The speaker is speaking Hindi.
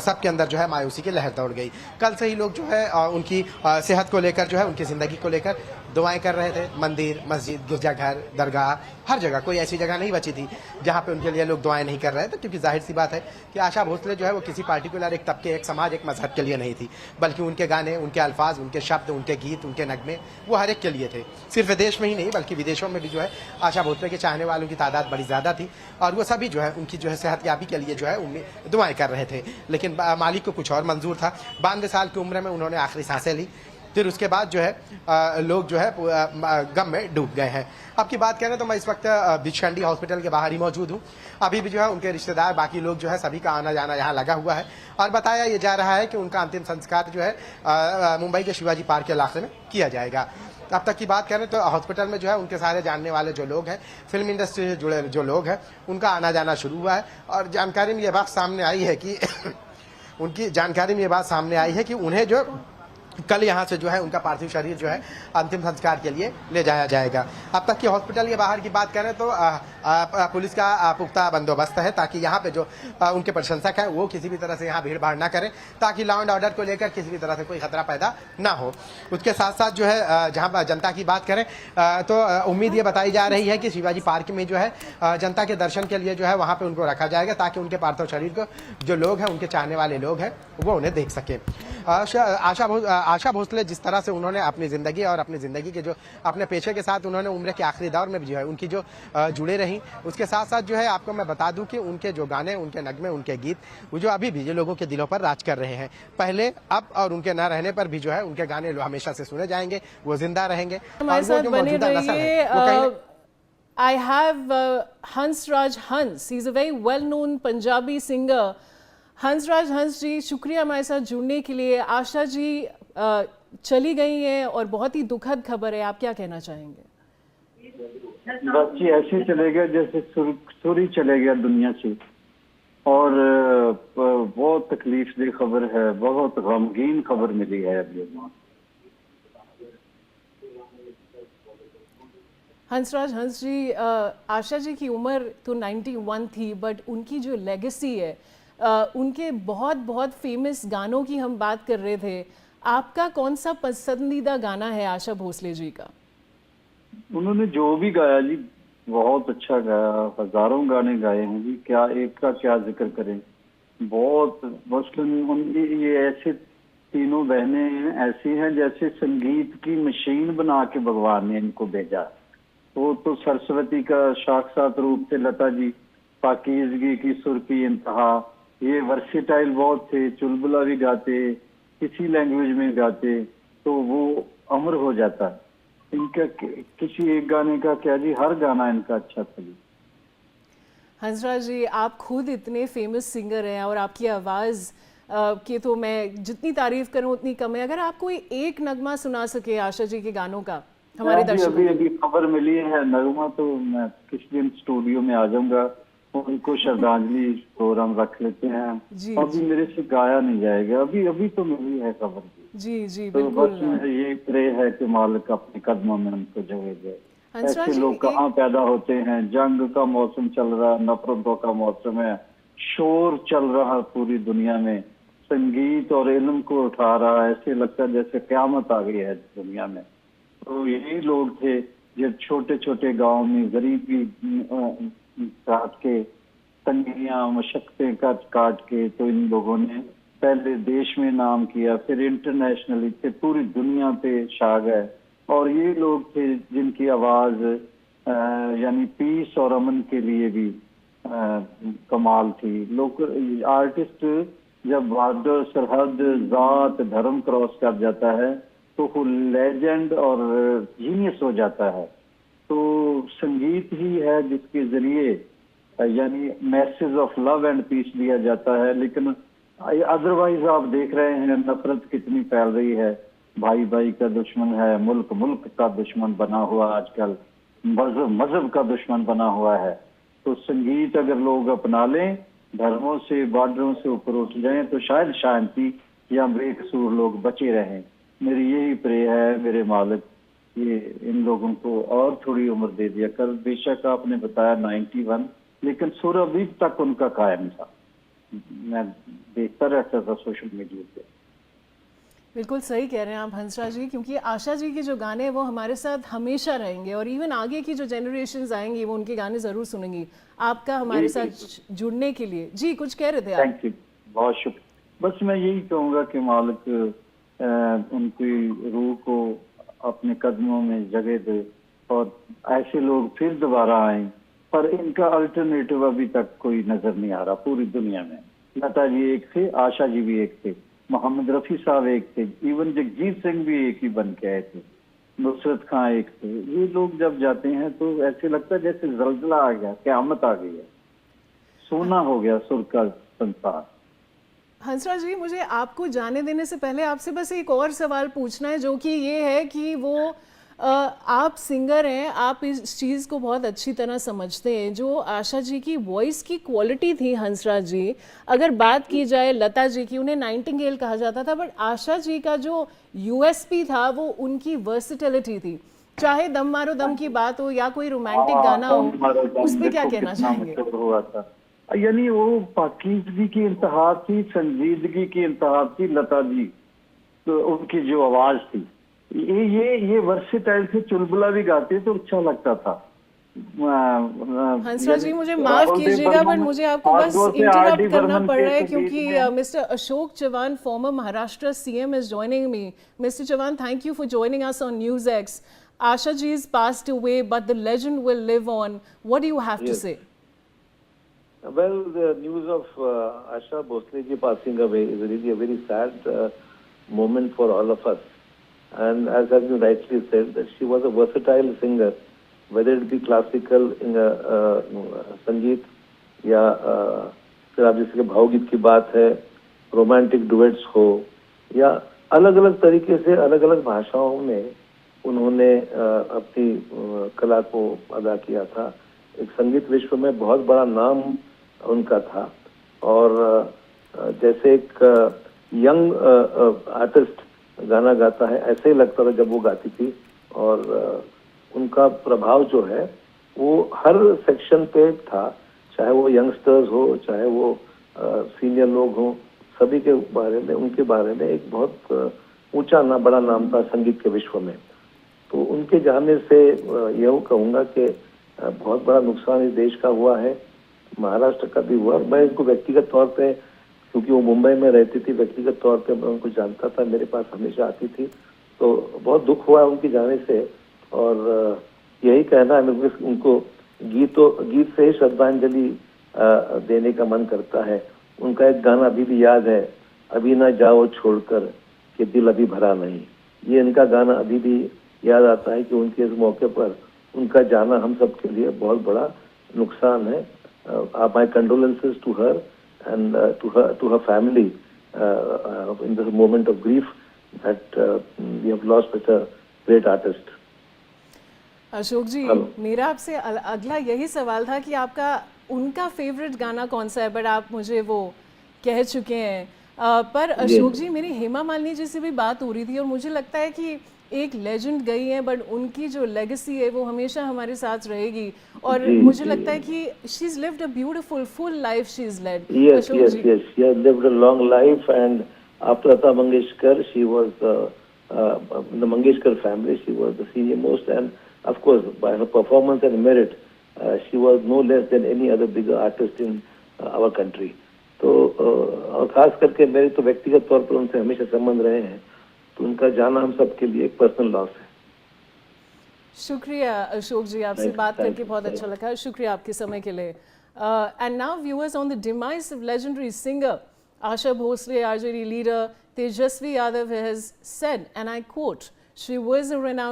सबके अंदर जो है मायूसी की लहर दौड़ गई। कल से ही लोग जो है उनकी सेहत को लेकर जो है उनकी ज़िंदगी को लेकर दुआएं कर रहे थे। मंदिर, मस्जिद, गिरजाघर, दरगाह, हर जगह कोई ऐसी जगह नहीं बची थी जहां पे उनके लिए लोग दुआएं नहीं कर रहे थे, क्योंकि जाहिर सी बात है कि आशा भोसले जो है वो किसी पार्टिकुलर एक तबके, एक समाज, एक मजहब के लिए नहीं थी, बल्कि उनके गाने, उनके अल्फाज, उनके शब्द, उनके गीत, उनके नगमे वो हर एक के लिए थे। सिर्फ देश में ही नहीं बल्कि विदेशों में भी जो है आशा भोसले के चाहने वालों की तादाद बड़ी ज़्यादा थी और वो सभी जो है उनकी जो है सेहतयाबी के लिए जो है उनमें दुआएं कर रहे थे। लेकिन मालिक को कुछ और मंजूर था। 92 साल की उम्र में उन्होंने आखिरी सांसें ली। फिर उसके बाद जो है लोग जो है गम में डूब गए हैं। अब की बात करें तो मैं इस वक्त बिचखंडी हॉस्पिटल के बाहर ही मौजूद हूँ। अभी भी जो है उनके रिश्तेदार, बाकी लोग जो है सभी का आना जाना यहाँ लगा हुआ है और बताया ये जा रहा है कि उनका अंतिम संस्कार जो है मुंबई के शिवाजी पार्क के इलाके में किया जाएगा। अब तक की बात करें तो हॉस्पिटल में जो है उनके सारे जानने वाले जो लोग हैं, फिल्म इंडस्ट्री से जुड़े जो लोग हैं, उनका आना जाना शुरू हुआ है और जानकारी में ये बात सामने आई है कि उनकी जानकारी में ये बात सामने आई है कि उन्हें जो कल यहाँ से जो है उनका पार्थिव शरीर जो है अंतिम संस्कार के लिए ले जाया जाएगा। अब तक की हॉस्पिटल के बाहर की बात करें तो पुलिस का पुख्ता बंदोबस्त है ताकि यहाँ पे जो उनके प्रशंसक हैं वो किसी भी तरह से यहाँ भीड़ भाड़ ना करें, ताकि लॉ एंड ऑर्डर को लेकर किसी भी तरह से कोई खतरा पैदा ना हो। उसके साथ साथ जो है जहाँ जनता की बात करें तो उम्मीद ये बताई जा रही है कि शिवाजी पार्क में जो है जनता के दर्शन के लिए जो है वहाँ पर उनको रखा जाएगा, ताकि उनके पार्थिव शरीर को जो लोग हैं, उनके चाहने वाले लोग हैं, वो उन्हें देख सके। आशा भोसले जिस तरह से उन्होंने अपनी ज़िंदगी और अपनी ज़िंदगी के जो अपने पेशे के साथ उन्होंने उम्र के आखिरी दौर में भी जो है उनकी जो जुड़े रहीं, उसके साथ साथ जो है आपको मैं बता दूं कि उनके जो गाने, उनके नगमे, उनके गीत वो जो अभी भी जो लोगों के दिलों पर राज कर रहे हैं, पहले, अब और उनके न रहने पर भी जो है उनके गाने हमेशा से सुने जाएंगे, वो जिंदा रहेंगे। हमारे साथ बने रहिए। I have Hansraj Hans. He's a very well-known Punjabi singer. Hansraj Hans जी, शुक्रिया हमारे साथ जुड़ने के लिए। आशा जी चली गई हैं और बहुत ही दुखद खबर है, आप क्या कहना चाहेंगे? बस जी ऐसे चले गए जैसे सूरी चले गया दुनिया से, और बहुत तकलीफ दी खबर है, बहुत गमगीन खबर मिली है अभी। हंसराज हंस जी, आशा जी की उम्र तो 91 थी, बट उनकी जो लेगेसी है, उनके बहुत बहुत फेमस गानों की हम बात कर रहे थे। आपका कौन सा पसंदीदा गाना है आशा भोसले जी का? उन्होंने जो भी गाया जी बहुत अच्छा गाया, हजारों गाने गाए हैं जी, क्या एक का क्या जिक्र करें। बहुत मुस्लिम ये ऐसे तीनों बहनें ऐसी हैं जैसे संगीत की मशीन बना के भगवान ने इनको भेजा। वो तो सरस्वती का साक्षात रूप थे लता जी, पाकीज़गी की सुर की इंतहा। ये वर्सेटाइल बहुत थे, चुलबुला भी गाते, किसी लैंग्वेज में गाते तो वो अमर हो जाता। इनका किसी एक गाने का क्या जी, हर गाना इनका अच्छा था जी। हंसराज जी, आप खुद इतने फेमस सिंगर हैं और आपकी आवाज़ की तो मैं जितनी तारीफ करूं उतनी कम है। अगर आप कोई एक नगमा सुना सके आशा जी के गानों का हमारे दर्शकों को। अभी खबर मिली है नगमा, तो मैं किस दिन स्टूडियो में आ जाऊंगा, उनको श्रद्धांजलि प्रोग्राम रख लेते हैं। अभी मेरे से गाया नहीं जाएगा, अभी तो मिली है खबर जी जी तो बिल्कुल। बस ये प्रे है कि मालिक अपने कदमों में उनको जगह दे। ऐसे लोग कहाँ पैदा होते हैं। जंग का मौसम चल रहा, नफरतों का मौसम है, शोर चल रहा पूरी दुनिया में, संगीत और इल्म को उठा रहा, ऐसे लगता है जैसे क़यामत आ गई है दुनिया में। तो यही लोग थे जो छोटे छोटे गांव में गरीबी काट के, तंगियां मशक्कतें काट के, तो इन लोगों ने पहले देश में नाम किया, फिर इंटरनेशनली थे, पूरी दुनिया पे छा गए। और ये लोग थे जिनकी आवाज यानी पीस और अमन के लिए भी कमाल थी। लोग आर्टिस्ट जब बॉर्डर, सरहद, जात, धर्म क्रॉस कर जाता है तो वो लेजेंड और जीनियस हो जाता है। तो संगीत ही है जिसके जरिए यानी message of love and peace दिया जाता है। लेकिन अदरवाइज आप देख रहे हैं नफरत कितनी फैल रही है, भाई भाई का दुश्मन है, मुल्क मुल्क का दुश्मन बना हुआ, आजकल मजहब का दुश्मन बना हुआ है। तो संगीत अगर लोग अपना लें, धर्मों से, बॉर्डरों से ऊपर उठ जाएं, तो शायद शांति या बेकसूर लोग बचे रहें। मेरी यही प्रे है मेरे मालिक, ये इन लोगों को और थोड़ी उम्र दे दिया कर। बेशक आपने बताया 91, लेकिन सुर अभी तक उनका कायम था। मैं देखता रहता था सोशल मीडिया पे। बिल्कुल सही कह रहे हैं आप हंसराज जी, क्योंकि आशा जी के जो गाने हैं वो हमारे साथ हमेशा रहेंगे और इवन आगे की जो जनरेशंस आएंगी वो उनके गाने ज़रूर सुनेंगी। आपका हमारे साथ जुड़ने के लिए, जी कुछ कह रहे थे आप? थैंक यू, बहुत शुक्रिया। बस मैं यही कहूँगा कि मालिक उनकी रूह को अपने कदमों में जगह दे और ऐसे लोग फिर दोबारा आए, पर इनका अल्टरनेटिव अभी तक कोई नजर नहीं आ रहा पूरी दुनिया में। लता जी एक थे, आशा जी भी एक थे, मोहम्मद रफी साहब एक थे, इवन जगजीत सिंह भी एक ही बन के आए थे, नुसरत खां एक थे। ये लोग जब जाते हैं तो ऐसे लगता है जैसे जलजला आ गया, क़यामत आ गई है, सोना हो गया सुर का संसार। हंसराज जी, मुझे आपको जाने देने से पहले आपसे बस एक और सवाल पूछना है, जो कि ये है कि वो आप सिंगर हैं, आप इस चीज़ को बहुत अच्छी तरह समझते हैं। जो आशा जी की वॉइस की क्वालिटी थी हंसराज जी, अगर बात की जाए लता जी की, उन्हें नाइटिंगेल कहा जाता था, बट आशा जी का जो यूएसपी था वो उनकी वर्सिटिलिटी थी। चाहे दम मारो दम की बात हो या कोई रोमांटिक गाना हो, उस पर क्या कहना चाहेंगे? हुआ था, यानी वो पाकीज़गी की इंतहा थी, संजीदगी की इंतहा थी लता जी, तो उनकी जो आवाज थी, ये वर्सेटाइल थे, चुलबुला भी गाते तो अच्छा लगता था। हंसराज जी मुझे माफ कीजिएगा, बट मुझे आपको बस इंटरप्ट करना पड़ रहा है क्योंकि mister Ashok Chavan, farmer Maharashtra CM, is joining me. Mister Chavan, thank you for joining us on news x. Asha ji is passed away, but the legend will live on. What do you have to say? Well, the news of Asha Bhosle ji passing away is really a very sad moment for all of us. And as has been rightly said, that she was a versatile singer, whether it be classical in संगीत या फिर आप जैसे कि भावगीत की बात है, रोमांटिक डुएट्स हो या अलग अलग तरीके से अलग अलग भाषाओं में उन्होंने अपनी कला को अदा किया था। एक संगीत विश्व में बहुत बड़ा नाम उनका था और जैसे एक यंग आर्टिस्ट गाना गाता है ऐसे ही लगता था जब वो गाती थी। और उनका प्रभाव जो है वो हर सेक्शन पे था, चाहे वो यंगस्टर्स हो, चाहे वो सीनियर लोग हो, सभी के बारे में, उनके बारे में एक बहुत ऊंचा बड़ा नाम था संगीत के विश्व में। तो उनके जाने से यह कहूँगा कि बहुत बड़ा नुकसान इस देश का हुआ है, महाराष्ट्र का भी हुआ। मैं इनको व्यक्तिगत तौर पे, क्योंकि वो मुंबई में रहती थी, व्यक्तिगत तौर पे मैं उनको जानता था, मेरे पास हमेशा आती थी, तो बहुत दुख हुआ उनके जाने से। और यही कहना है मेरे को, उनको गीत से ही श्रद्धांजलि देने का मन करता है। उनका एक गाना अभी भी याद है, अभी ना जाओ छोड़कर कि दिल अभी भरा नहीं। ये इनका गाना अभी भी याद आता है कि उनके इस मौके पर उनका जाना हम सब के लिए बहुत बड़ा नुकसान है। My condolences to her and to her family in this moment of grief that we have lost such a great artist. Ashok ji, मेरा आपसे अगला यही सवाल था कि आपका उनका फेवरेट गाना कौन सा है, बट आप मुझे वो कह चुके हैं। पर अशोक जी, मेरी हेमा मालिनी जी से भी बात हो रही थी और मुझे लगता है कि एक लेजेंड गई है, बट उनकी जो लेगेसी है वो हमेशा हमारे साथ रहेगी। और मुझे लगता है कि she is lived a beautiful full life she is led. Yes, she has lived a long life, and after Lata Mangeshkar, she was the Mangeshkar family. She was the senior most, and of course, by her performance and merit, she was no less than any other bigger artist in our country. तो और खास करके मेरे तो व्यक्तिगत तौर पर उनसे हमेशा संबंध रहे हैं, तो उनका जाना हम सबके लिए एक पर्सनल लॉस है। शुक्रिया अशोक जी, आपसे बात करके बहुत अच्छा लगा। शुक्रिया आपके समय के लिए। And now viewers, on the demise of legendary singer Asha Bhosle, RJD leader Tejasvi Yadav has said, and I quote, "She was a renowned